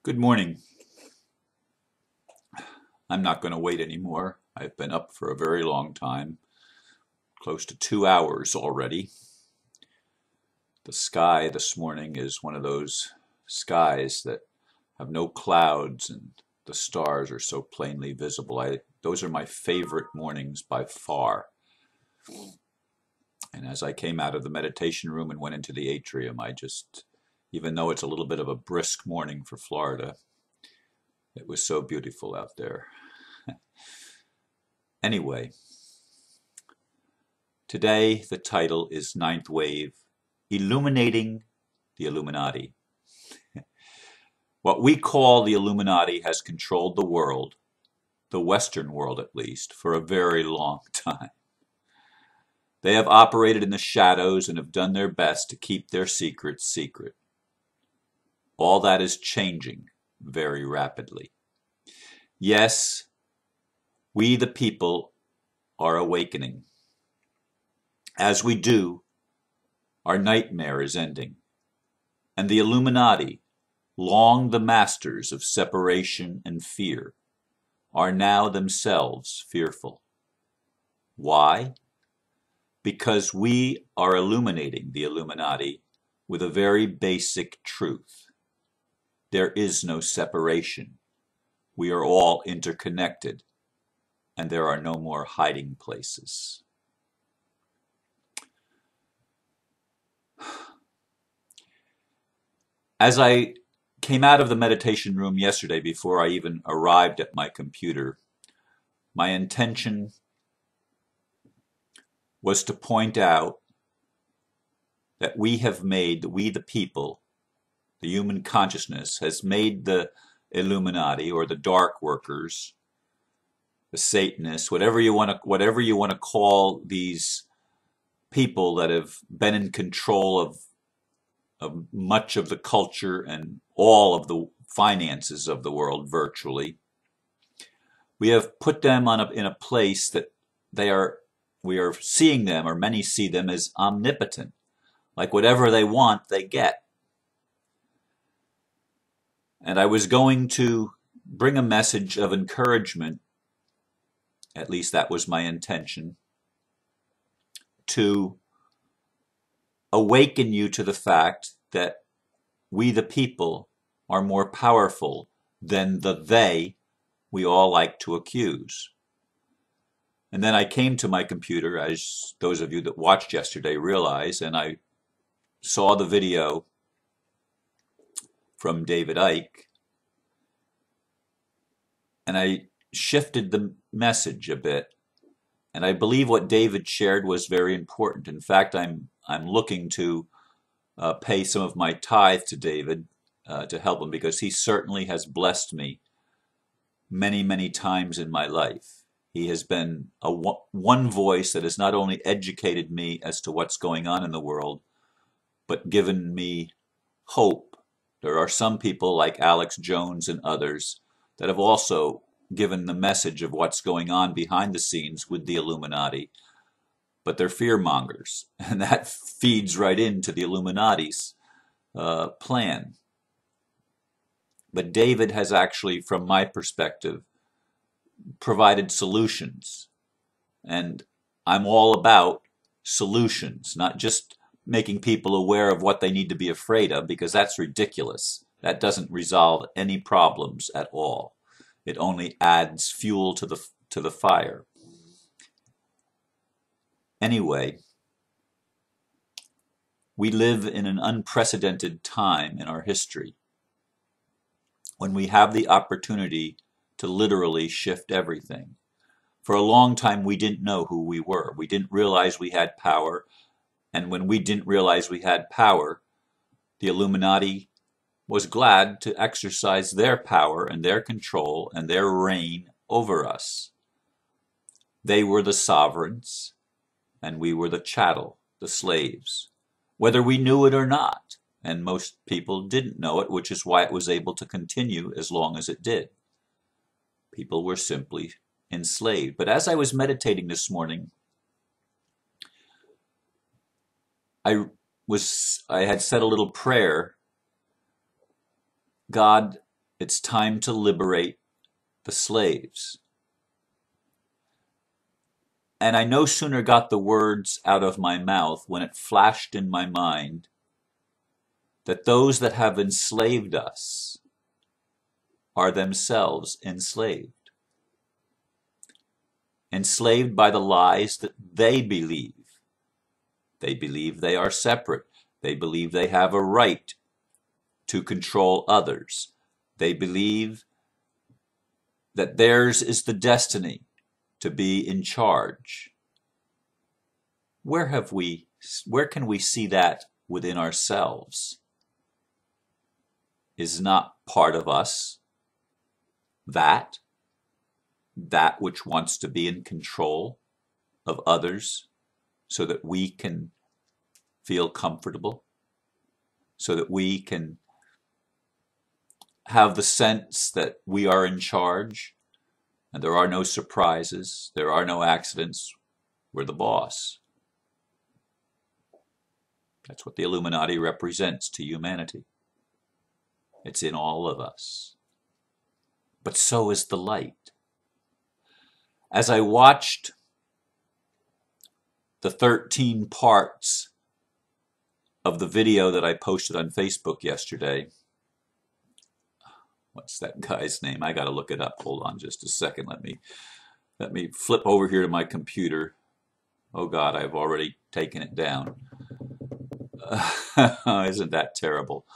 Good morning. I'm not going to wait anymore. I've been up for a very long time, close to 2 hours already. The sky this morning is one of those skies that have no clouds and the stars are so plainly visible. Those are my favorite mornings by far. And as I came out of the meditation room and went into the atrium, even though it's a little bit of a brisk morning for Florida, it was so beautiful out there. Anyway, today the title is Ninth Wave, Illuminating the Illuminati. What we call the Illuminati has controlled the world, the Western world at least, for a very long time. They have operated in the shadows and have done their best to keep their secrets secret. All that is changing very rapidly. Yes, we the people are awakening. As we do, our nightmare is ending. And the Illuminati, long the masters of separation and fear, are now themselves fearful. Why? Because we are illuminating the Illuminati with a very basic truth. There is no separation. We are all interconnected, and there are no more hiding places. As I came out of the meditation room yesterday, before I even arrived at my computer, my intention was to point out that we the people, the human consciousness, has made the Illuminati, or the dark workers, the Satanists, whatever you want to call these people that have been in control of much of the culture and all of the finances of the world virtually. We have put them in a place that we are seeing them, or many see them as omnipotent. Like whatever they want, they get. And I was going to bring a message of encouragement, at least that was my intention, to awaken you to the fact that we the people are more powerful than the they we all like to accuse. And then I came to my computer, as those of you that watched yesterday realize, and I saw the video from David Icke, and I shifted the message a bit. And I believe what David shared was very important. In fact, I'm looking to pay some of my tithe to David to help him, because he certainly has blessed me many, many times in my life. He has been one voice that has not only educated me as to what's going on in the world, but given me hope. There are some people like Alex Jones and others that have also given the message of what's going on behind the scenes with the Illuminati, but they're fear mongers, and that feeds right into the Illuminati's plan. But David has actually, from my perspective, provided solutions, and I'm all about solutions, not just making people aware of what they need to be afraid of, because that's ridiculous. That doesn't resolve any problems at all. It only adds fuel to the fire. Anyway, we live in an unprecedented time in our history when we have the opportunity to literally shift everything. For a long time, we didn't know who we were. We didn't realize we had power. And when we didn't realize we had power, the Illuminati was glad to exercise their power and their control and their reign over us. They were the sovereigns, and we were the chattel, the slaves, whether we knew it or not. And most people didn't know it, which is why it was able to continue as long as it did. People were simply enslaved. But as I was meditating this morning, I had said a little prayer. God, It's time to liberate the slaves. And I no sooner got the words out of my mouth when it flashed in my mind that those that have enslaved us are themselves enslaved. Enslaved by the lies that they believe. They believe they are separate. They believe they have a right to control others. They believe that theirs is the destiny to be in charge. Where can we see that within ourselves? Is not part of us that which wants to be in control of others so that we can feel comfortable, so that we can have the sense that we are in charge and there are no surprises, there are no accidents, we're the boss. That's what the Illuminati represents to humanity. It's in all of us. But so is the light. As I watched the 13 parts of the video that I posted on Facebook yesterday, what's that guy's name? I gotta look it up. Hold on just a second. Let me flip over here to my computer. Oh God, I've already taken it down. Isn't that terrible?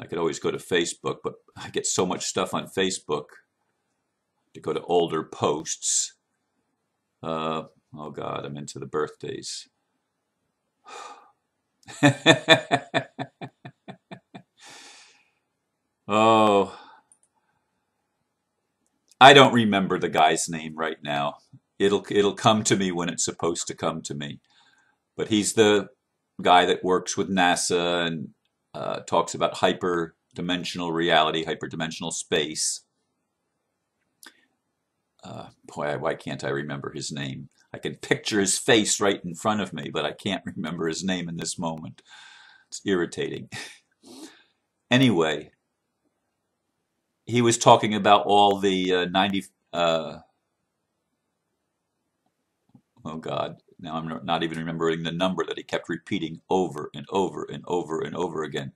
I could always go to Facebook, but I get so much stuff on Facebook to go to older posts. Oh God, I'm into the birthdays. Oh, I don't remember the guy's name right now. It'll come to me when it's supposed to come to me. But he's the guy that works with NASA and talks about hyperdimensional reality, hyperdimensional space. Boy, why can't I remember his name? I can picture his face right in front of me, but I can't remember his name in this moment. It's irritating. Anyway, he was talking about all the 90... oh God, now I'm not even remembering the number that he kept repeating over and over and over and over again.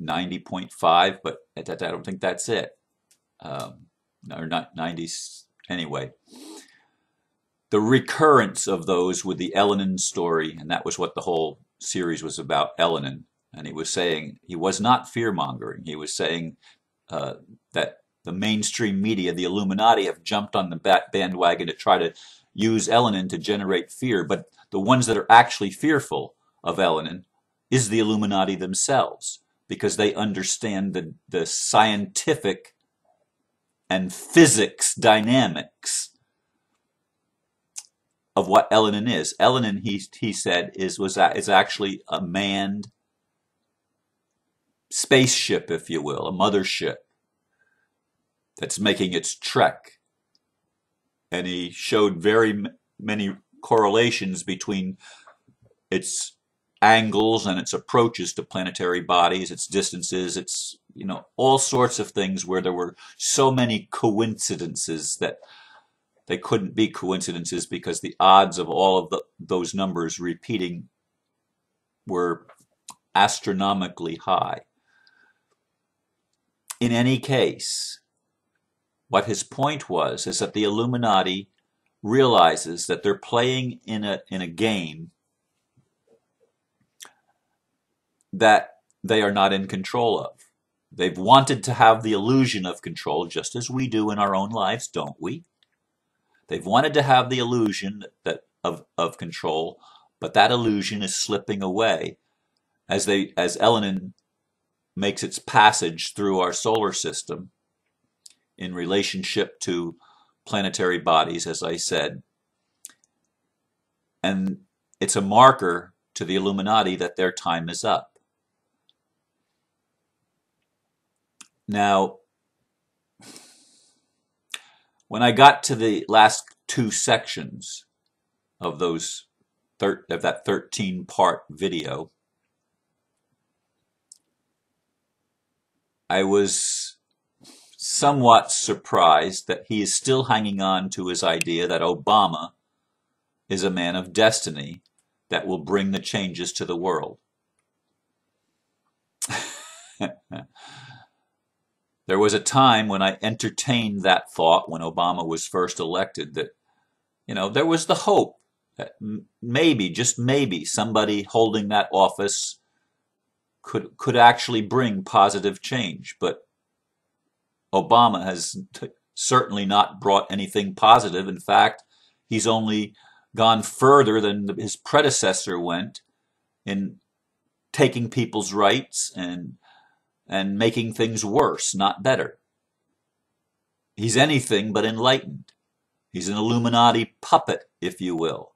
90.5, but I don't think that's it. Or not 90s. Anyway, the recurrence of those with the Elenin story, and that was what the whole series was about, Elenin. And he was saying, he was not fear-mongering. He was saying that the mainstream media, the Illuminati, have jumped on the bandwagon to try to use Elenin to generate fear. But the ones that are actually fearful of Elenin is the Illuminati themselves, because they understand the scientific and physics dynamics of what Elenin is. Elenin, he said, is actually a manned spaceship, if you will, a mothership that's making its trek. And he showed very many correlations between its angles and its approaches to planetary bodies, its distances, its, all sorts of things where there were so many coincidences that they couldn't be coincidences because the odds of all of those numbers repeating were astronomically high. In any case, what his point was is that the Illuminati realizes that they're playing in a game that they are not in control of. They've wanted to have the illusion of control, just as we do in our own lives, don't we? They've wanted to have the illusion of control, but that illusion is slipping away as Elenin makes its passage through our solar system in relationship to planetary bodies, as I said. And it's a marker to the Illuminati that their time is up. Now, when I got to the last two sections of that 13-part video, I was somewhat surprised that he is still hanging on to his idea that Obama is a man of destiny that will bring the changes to the world. There was a time when I entertained that thought when Obama was first elected that, there was the hope that maybe, just maybe, somebody holding that office could actually bring positive change. But Obama has certainly not brought anything positive. In fact, he's only gone further than his predecessor went in taking people's rights and making things worse, not better. He's anything but enlightened. He's an Illuminati puppet, if you will.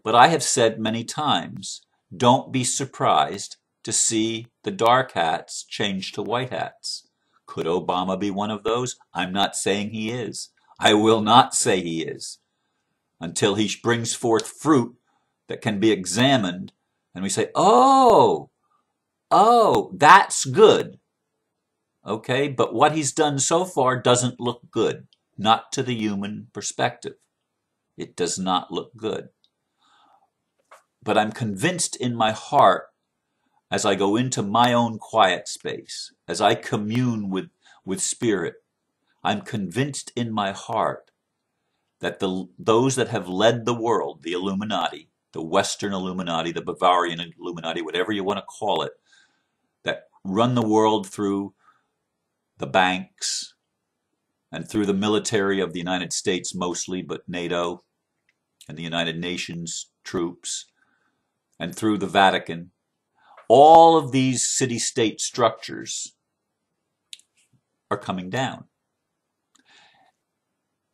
But I have said many times, don't be surprised to see the dark hats change to white hats. Could Obama be one of those? I'm not saying he is. I will not say he is until he brings forth fruit that can be examined and we say, oh, that's good. Okay, but what he's done so far doesn't look good. Not to the human perspective. It does not look good. But I'm convinced in my heart, as I go into my own quiet space, as I commune with Spirit, I'm convinced in my heart that those that have led the world, the Illuminati, the Western Illuminati, the Bavarian Illuminati, whatever you want to call it, that run the world through the banks and through the military of the United States mostly, but NATO and the United Nations troops, and through the Vatican, all of these city-state structures are coming down.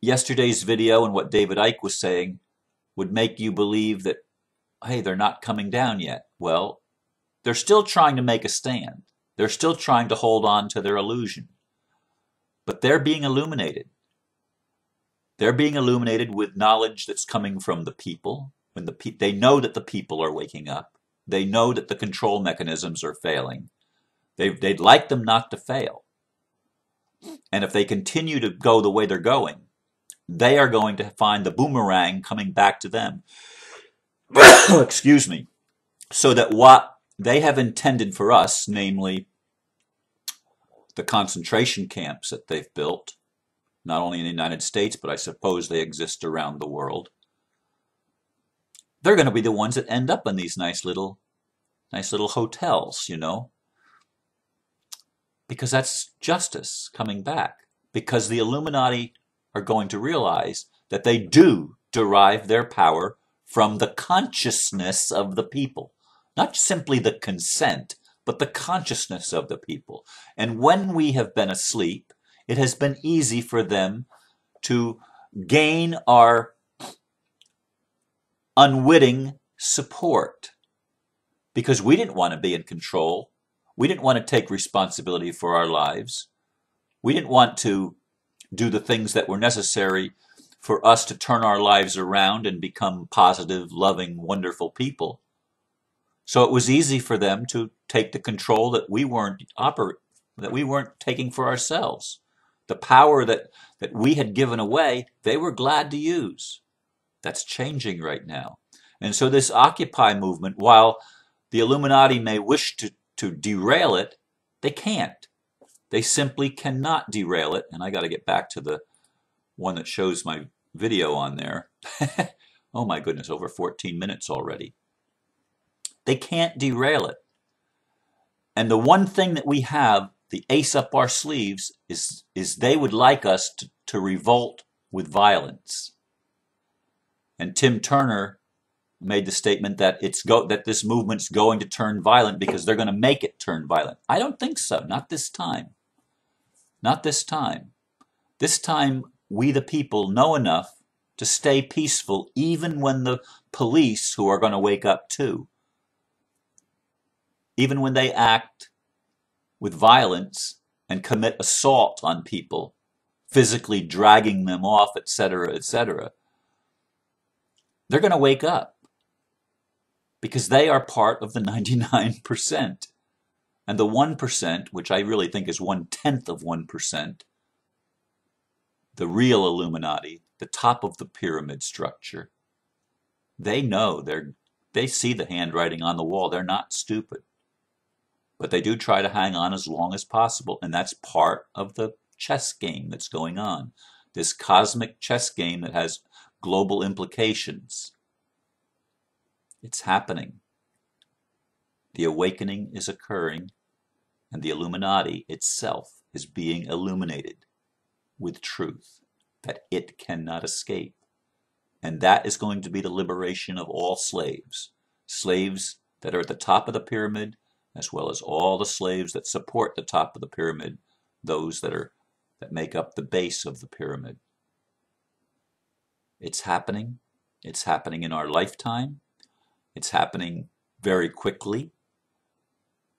Yesterday's video and what David Icke was saying would make you believe that, hey, they're not coming down yet. Well, they're still trying to make a stand. They're still trying to hold on to their illusion. But they're being illuminated. They're being illuminated with knowledge that's coming from the people. When they know that the people are waking up. They know that the control mechanisms are failing. They'd like them not to fail. And if they continue to go the way they're going, they are going to find the boomerang coming back to them. Excuse me. So that what they have intended for us, namely the concentration camps that they've built, not only in the United States, but I suppose they exist around the world, they're going to be the ones that end up in these nice little hotels, because that's justice coming back. Because the Illuminati are going to realize that they do derive their power from the consciousness of the people. Not simply the consent, but the consciousness of the people. And when we have been asleep, it has been easy for them to gain our unwitting support. Because we didn't want to be in control. We didn't want to take responsibility for our lives. We didn't want to do the things that were necessary for us to turn our lives around and become positive, loving, wonderful people. So it was easy for them to take the control that we weren't taking for ourselves. The power that we had given away, they were glad to use. That's changing right now. And so this Occupy movement, while the Illuminati may wish to derail it, they can't. They simply cannot derail it. And I got to get back to the one that shows my video on there. Oh my goodness, over 14 minutes already. They can't derail it. And the one thing that we have, the ace up our sleeves, is they would like us to revolt with violence. And Tim Turner made the statement that that this movement's going to turn violent because they're going to make it turn violent. I don't think so. Not this time. Not this time. This time, we the people know enough to stay peaceful even when the police, who are going to wake up too, even when they act with violence and commit assault on people, physically dragging them off, etc., etc., they're going to wake up because they are part of the 99%. And the 1%, which I really think is 1/10 of 1%, the real Illuminati, the top of the pyramid structure, they know, they see the handwriting on the wall. They're not stupid. But they do try to hang on as long as possible, and that's part of the chess game that's going on. This cosmic chess game that has global implications. It's happening. The awakening is occurring, and the Illuminati itself is being illuminated with truth that it cannot escape. And that is going to be the liberation of all slaves. Slaves that are at the top of the pyramid, as well as all the slaves that support the top of the pyramid, those that make up the base of the pyramid. It's happening. It's happening in our lifetime. It's happening very quickly.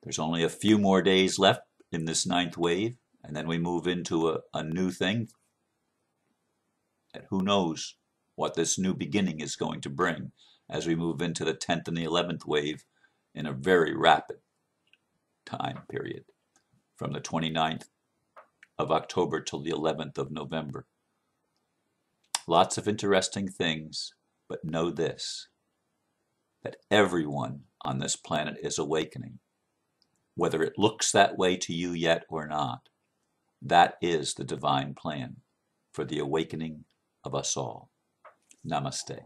There's only a few more days left in this 9th wave, and then we move into a new thing. And who knows what this new beginning is going to bring as we move into the 10th and the 11th wave in a very rapid time period, from the 29th of October till the 11th of November. Lots of interesting things, but know this, that everyone on this planet is awakening. Whether it looks that way to you yet or not, that is the divine plan for the awakening of us all. Namaste.